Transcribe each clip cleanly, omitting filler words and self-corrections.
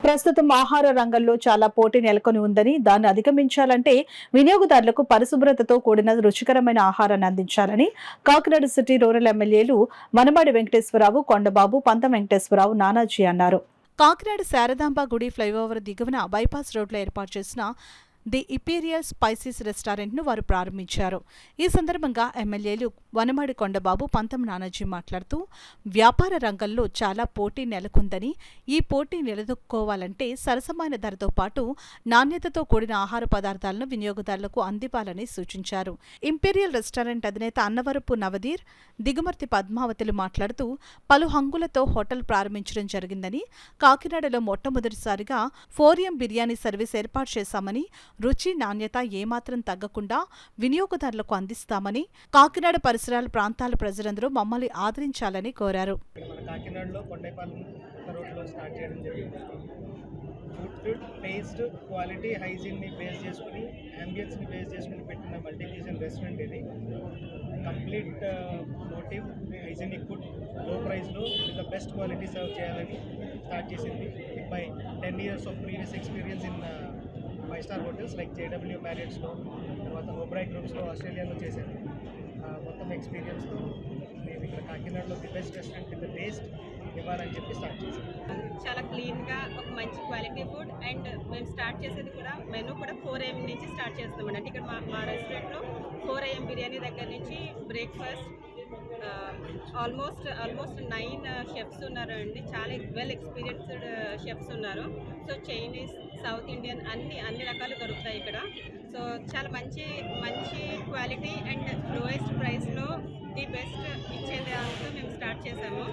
ప్రస్తుతం ఆహార రంగంలో చాలా పోటీ నెలకొని ఉందని, దాన్ని అధిగమించాలంటే వినియోగదారులకు పరిశుభ్రతతో కూడిన రుచికరమైన ఆహారాన్ని అందించాలని కాకినాడ సిటీ రూరల్ ఎమ్మెల్యేలు వనమాడి వెంకటేశ్వరరావు, కొండబాబు, పంతం వెంకటేశ్వరరావు, నానాజీ అన్నారు. కాకినాడ శారదాంబ గుడి ఫ్లైఓవర్ దిగువన బైపాస్ రోడ్లో ఏర్పాటు చేసిన ది ఇంపీరియల్ స్పైసీస్ రెస్టారెంట్ను వారు ప్రారంభించారు. ఈ సందర్భంగా ఎమ్మెల్యేలు వనమాడి కొండబాబు, పంతం నానాజీ మాట్లాడుతూ వ్యాపార రంగంలో చాలా పోటీ నెలకొందని, ఈ పోటీ నిలదొక్కుకోవాలంటే సరసమైన ధరతో పాటు నాణ్యతతో కూడిన ఆహార పదార్థాలను వినియోగదారులకు అందివ్వాలని సూచించారు. ఇంపీరియల్ రెస్టారెంట్ అధినేత అన్నవరపు నవదీర్, దిగుమర్తి పద్మావతులు మాట్లాడుతూ పలు హంగులతో హోటల్ ప్రారంభించడం జరిగిందని, కాకినాడలో మొట్టమొదటిసారిగా 4M బిర్యానీ సర్వీస్ ఏర్పాటు చేశామని, రుచి నాణ్యత ఏమాత్రం తగ్గకుండా వినియోగదారులకు అందిస్తామని, కాకినాడ పరిసరాల ప్రాంతాల ప్రజలందరూ మమ్మల్ని ఆదరించాలని కోరారు. కాకినాడలో కొండైపాలెం రోడ్లో స్టార్ట్ చేయడం జరిగింది. ఫుడ్ టేస్ట్, క్వాలిటీ, హైజీన్ని బేస్ చేసుకుని, అంబియన్స్ని బేస్ చేసుకుని పెట్టిన మల్టీ క్యూజిన్ రెస్టారెంట్ ఇది. కంప్లీట్ మోటివ్ హైజీనిక్ ఫుడ్, లో ప్రైస్లో with the best quality serve చేయాలని స్టార్ట్ చేసింది. By 10 years of previous experience in 5-star hotels like JW మ్యారియట్స్లో, తర్వాత ఓబ్రాయ్ గ్రూప్స్లో ఆస్ట్రేలియాలో చేశాను. మొత్తం ఎక్స్పీరియన్స్తో మేము ఇక్కడ కాకినాడలో the best restaurant with taste ఇవ్వాలని చెప్పి స్టార్ట్ చేశాను. చాలా క్లీన్గా ఒక మంచి క్వాలిటీ ఫుడ్, అండ్ మేము స్టార్ట్ చేసేది కూడా మెనూ కూడా 4 AM నుంచి స్టార్ట్ చేస్తామండి. అంటే ఇక్కడ మా రెస్టారెంట్లో 4 AM బిర్యానీ దగ్గర నుంచి బ్రేక్ఫాస్ట్ ఆల్మోస్ట్ 9 షెఫ్స్ ఉన్నారు అండి. చాలా వెల్ ఎక్స్పీరియన్స్డ్ షెఫ్స్ ఉన్నారు. సో చైనీస్, సౌత్ ఇండియన్ అన్ని రకాలు దొరుకుతాయి ఇక్కడ. సో చాలా మంచి క్వాలిటీ అండ్ లోయెస్ట్ ప్రైస్లో ది బెస్ట్ ఇచ్చేదాంతో మేము స్టార్ట్ చేసాము.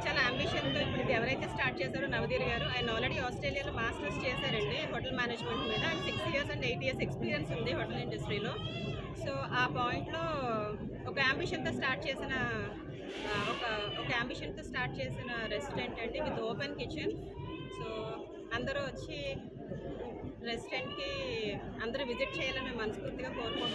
చాలా అంబిషన్తో ఇప్పుడు ఇది ఎవరైతే స్టార్ట్ చేశారో నవదీర్ గారు, ఆయన ఆల్రెడీ ఆస్ట్రేలియాలో మాస్టర్స్ చేశారండి హోటల్ మేనేజ్మెంట్ మీద. And 6 years and 8 years experience ఉంది హోటల్ ఇండస్ట్రీలో. సో ఆ పాయింట్లో ఒక అంబిషన్తో స్టార్ట్ చేసిన రెస్టారెంట్ అండి, విత్ ఓపెన్ కిచెన్. సో అందరూ వచ్చి రెస్టారెంట్కి అందరూ విజిట్ చేయాలని మేము మనస్ఫూర్తిగా కోరుకుంటున్నాం.